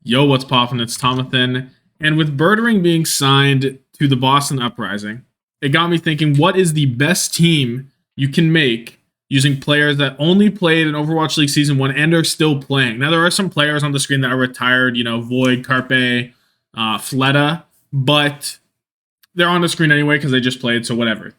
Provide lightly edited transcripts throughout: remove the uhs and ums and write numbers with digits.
Yo, what's poppin'? It's Tommathan. And with Birdring being signed to the Boston Uprising, it got me thinking, what is the best team you can make using players that only played in Overwatch League Season 1 and are still playing? Now, there are some players on the screen that are retired, Void, Carpe, Fleta, but they're on the screen anyway because they just played, so whatever.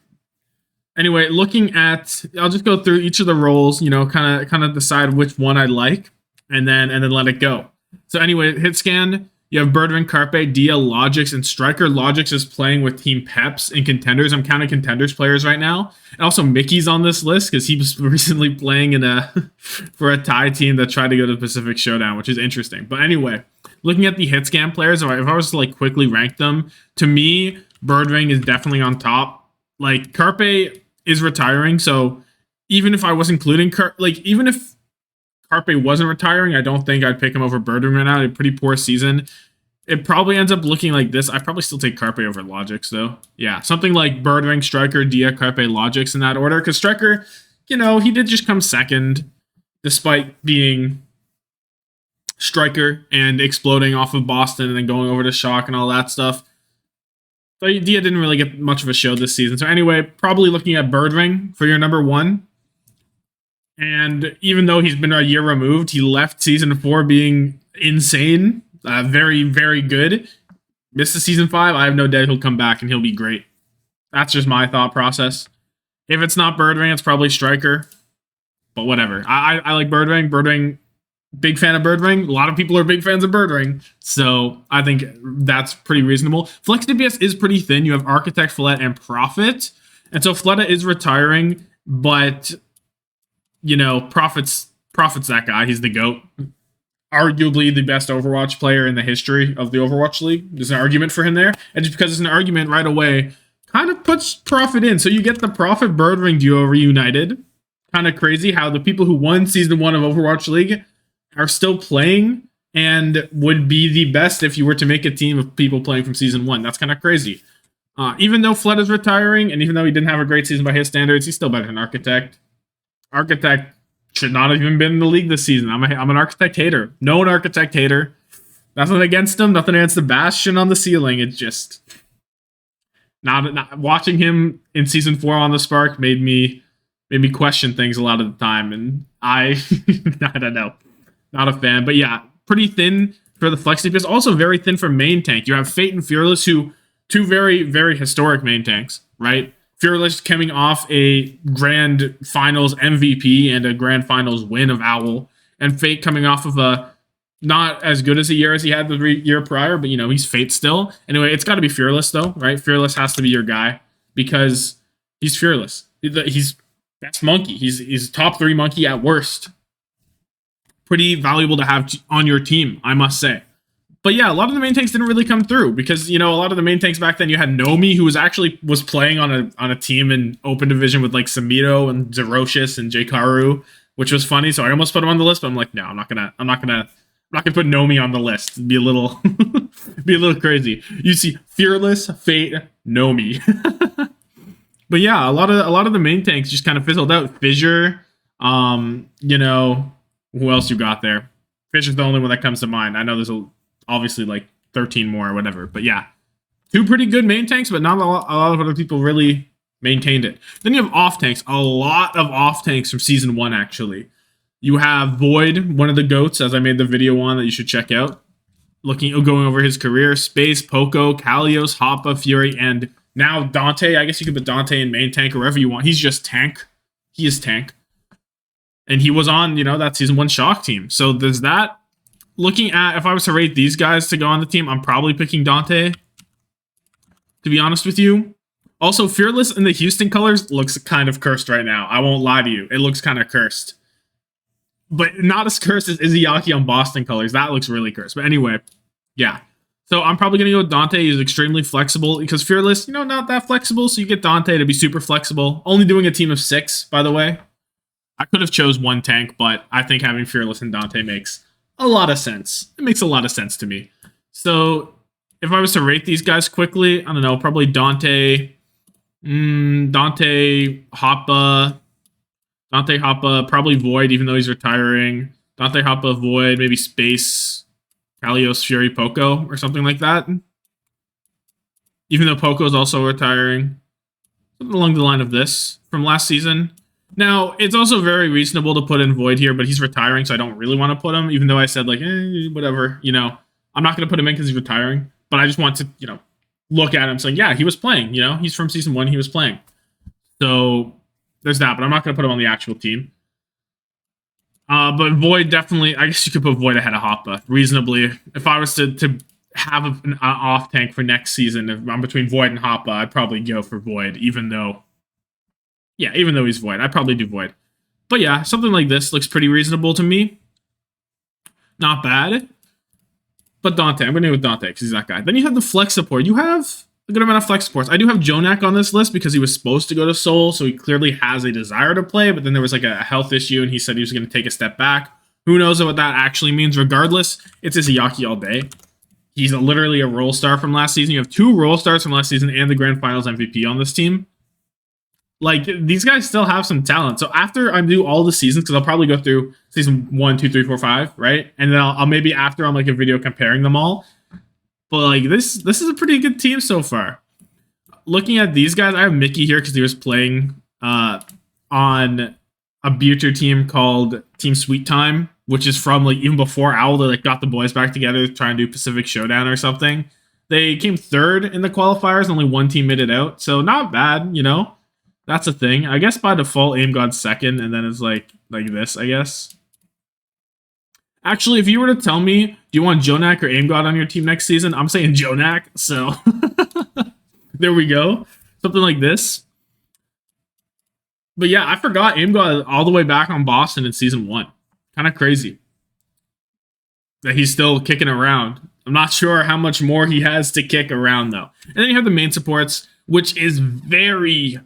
Anyway, I'll just go through each of the roles, kind of decide which one I like, and then let it go. So anyway, Hitscan, you have Birdring, Carpe, Dia, Logix, and Striker. Logix is playing with Team Peps and Contenders. I'm counting Contenders players right now. And also Mickey's on this list because he was recently playing for a Thai team that tried to go to the Pacific Showdown, which is interesting. But anyway, looking at the Hitscan players, if I was to quickly rank them, to me, Birdring is definitely on top. Carpe is retiring, so even if I was including even if Carpe wasn't retiring, I don't think I'd pick him over Birdring right now. A pretty poor season. It probably ends up looking like this. I'd probably still take Carpe over Logix, though. Yeah, something like Birdring, Striker, Dia, Carpe, Logix in that order. Because Striker, he did just come second, despite being Striker and exploding off of Boston and then going over to Shock and all that stuff. So Dia didn't really get much of a show this season. So anyway, probably looking at Birdring for your number one. And even though he's been a year removed, he left Season 4 being insane. Very, very good. Missed the Season 5. I have no doubt he'll come back and he'll be great. That's just my thought process. If it's not Birdring, it's probably Striker. But whatever. I like Birdring. Birdring, big fan of Birdring. A lot of people are big fans of Birdring. So I think that's pretty reasonable. Flex DPS is pretty thin. You have Architect, Fleta, and Prophet. And so Fleta is retiring, but Prophet's that guy. He's the GOAT. Arguably the best Overwatch player in the history of the Overwatch League. There's an argument for him there. And just because it's an argument right away, kind of puts Prophet in. So you get the Prophet Birdring duo reunited. Kind of crazy how the people who won Season 1 of Overwatch League are still playing and would be the best if you were to make a team of people playing from Season 1. That's kind of crazy. Even though Fleta's retiring, and even though he didn't have a great season by his standards, he's still better than Architect. Architect should not have even been in the league this season. I'm an Architect hater. Known Architect hater. Nothing against him. Nothing against the Bastion on the ceiling. It's just not watching him in Season 4 on the Spark made me question things a lot of the time. And I don't know. Not a fan. But yeah, pretty thin for the Flex DPS. Also very thin for main tank. You have Fate and Fearless, who two very, very historic main tanks, right? Fearless coming off a Grand Finals MVP and a Grand Finals win of Owl, and Fate coming off of a not as good as a year as he had the year prior, but he's Fate still. Anyway, it's got to be Fearless though, right? Fearless has to be your guy because he's Fearless. He's best monkey. He's top 3 monkey at worst. Pretty valuable to have on your team, I must say. But yeah, a lot of the main tanks didn't really come through because, a lot of the main tanks back then, you had Nomi, who was playing on a team in open division with Samito and Zerocious and Jkaru, which was funny. So I almost put him on the list, but I'm like, no, I'm not gonna put Nomi on the list. It'd be a little, crazy. You see Fearless, Fate, Nomi. But yeah, a lot of the main tanks just kind of fizzled out. Fissure, who else you got there? Fissure's the only one that comes to mind. I know there's obviously 13 more or whatever. But yeah, 2 pretty good main tanks, but not a lot of other people really maintained it. Then you have off tanks. A lot of off tanks from Season 1, actually. You have Void, one of the GOATs, as I made the video on that you should check out. Going over his career. Space, Poco, Kalios, Hoppa, Fury, and now Dante. I guess you could put Dante in main tank or wherever you want. He's just tank. He is tank. And he was on, that Season 1 Shock team. So there's that. Looking at, if I was to rate these guys to go on the team, I'm probably picking Dante, to be honest with you. Also, Fearless in the Houston colors looks kind of cursed right now. I won't lie to you. It looks kind of cursed. But not as cursed as Izayaki on Boston colors. That looks really cursed. But anyway, yeah. So I'm probably going to go with Dante. He's extremely flexible because Fearless, not that flexible. So you get Dante to be super flexible. Only doing a team of 6, by the way. I could have chose 1 tank, but I think having Fearless and Dante makes a lot of sense. It makes a lot of sense to me. So if I was to rate these guys quickly, I don't know, probably Dante, Hoppa, probably Void, even though he's retiring. Dante, Hoppa, Void, maybe Space. Kalios, Fury, Poco, or something like that. Even though Poco is also retiring. Something along the line of this from last season. Now, it's also very reasonable to put in Void here, but he's retiring, so I don't really want to put him, even though I said, like, whatever, you know. I'm not going to put him in because he's retiring, but I just want to, you know, look at him saying, yeah, he was playing, you know. He's from Season 1, he was playing. So, there's that, but I'm not going to put him on the actual team. But Void definitely, I guess you could put Void ahead of Hoppa, reasonably. If I was to have an off tank for next season, if I'm between Void and Hoppa, I'd probably go for Void, even though he's Void. I'd probably do Void. But yeah, something like this looks pretty reasonable to me. Not bad. But Dante, I'm going to go with Dante because he's that guy. Then you have the flex support. You have a good amount of flex supports. I do have Jonak on this list because he was supposed to go to Seoul, so he clearly has a desire to play, but then there was like a health issue, and he said he was going to take a step back. Who knows what that actually means? Regardless, it's Izayaki all day. He's literally a role star from last season. You have 2 role stars from last season and the Grand Finals MVP on this team. Like, these guys still have some talent. So after I do all the seasons, because I'll probably go through season 1, 2, 3, 4, 5, right? And then I'll maybe after on like a video comparing them all. But like this is a pretty good team so far. Looking at these guys, I have Mickey here because he was playing on a Buter team called Team Sweet Time, which is from like even before Owl. They like got the boys back together to try and do Pacific Showdown or something. They came 3rd in the qualifiers. Only 1 team made it out, so not bad, you know. That's a thing. I guess by default, Aim God's 2nd, and then it's like this, I guess. Actually, if you were to tell me, do you want Jonak or Aim God on your team next season? I'm saying Jonak, so there we go. Something like this. But yeah, I forgot Aim God all the way back on Boston in season 1. Kind of crazy that he's still kicking around. I'm not sure how much more he has to kick around, though. And then you have the main supports, which is very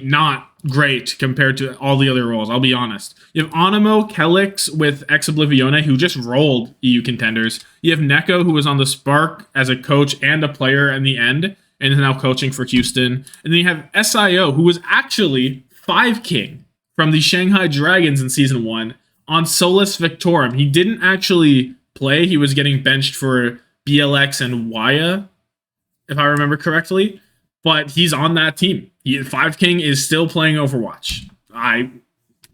not great compared to all the other roles, I'll be honest. You have Onimo, Kelix with Ex Oblivione, who just rolled EU contenders. You have Neko, who was on the Spark as a coach and a player in the end, and is now coaching for Houston. And then you have SIO, who was actually 5 King from the Shanghai Dragons in Season 1 on Solus Victorum. He didn't actually play. He was getting benched for BLX and Waya, if I remember correctly. But he's on that team. 5 King is still playing Overwatch. I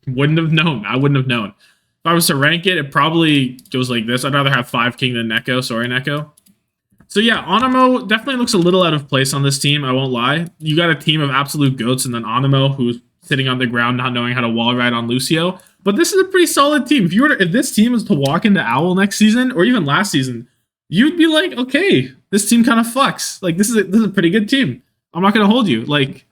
wouldn't have known. If I was to rank it, it probably goes like this. I'd rather have 5 King than Neko. Sorry, Neko. So yeah, Onimo definitely looks a little out of place on this team. I won't lie. You got a team of absolute goats, and then Onimo, who's sitting on the ground not knowing how to wall ride on Lucio. But this is a pretty solid team. If this team was to walk into Owl next season, or even last season, you'd be like, okay, this team kind of fucks. Like, this is a pretty good team. I'm not going to hold you. Like,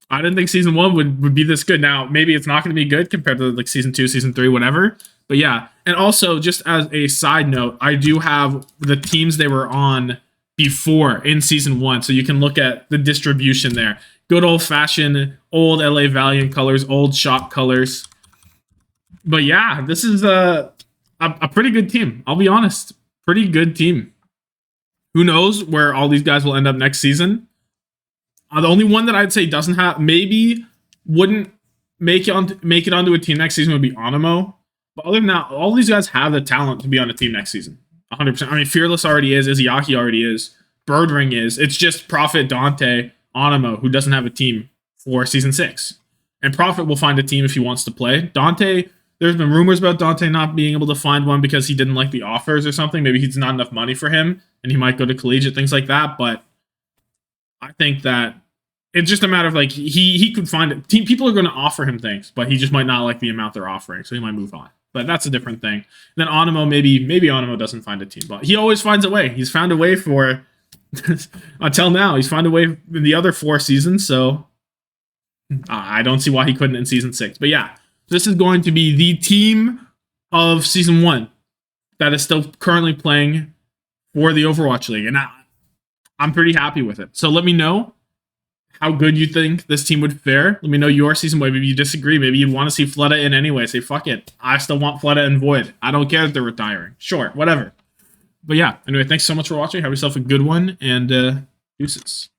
I didn't think season 1 would be this good. Now, maybe it's not going to be good compared to like season 2, season 3, whatever. But yeah. And also, just as a side note, I do have the teams they were on before in season 1. So you can look at the distribution there. Good old fashioned old LA Valiant colors, old shop colors. But yeah, this is a pretty good team. I'll be honest. Pretty good team. Who knows where all these guys will end up next season? The only one that I'd say doesn't have, maybe wouldn't make it onto a team next season would be Onimo. But other than that, all these guys have the talent to be on a team next season. 100%. I mean, Fearless already is. Izayaki already is. Birdring is. It's just Prophet, Dante, Onimo, who doesn't have a team for season 6. And Prophet will find a team if he wants to play. Dante, there's been rumors about Dante not being able to find one because he didn't like the offers or something. Maybe he's not enough money for him, and he might go to collegiate, things like that. But I think that it's just a matter of like he could find it. People are going to offer him things, but he just might not like the amount they're offering, so he might move on. But that's a different thing. Then Onimo, maybe Onimo doesn't find a team, but he always finds a way. He's found a way for until now. He's found a way in the other 4 seasons, so I don't see why he couldn't in season 6. But yeah, this is going to be the team of season 1 that is still currently playing for the Overwatch League, and I'm pretty happy with it. So let me know how good you think this team would fare. Let me know your season. Maybe you disagree. Maybe you want to see Fleta in anyway. Say, fuck it. I still want Fleta and Void. I don't care if they're retiring. Sure, whatever. But yeah, anyway, thanks so much for watching. Have yourself a good one, and deuces.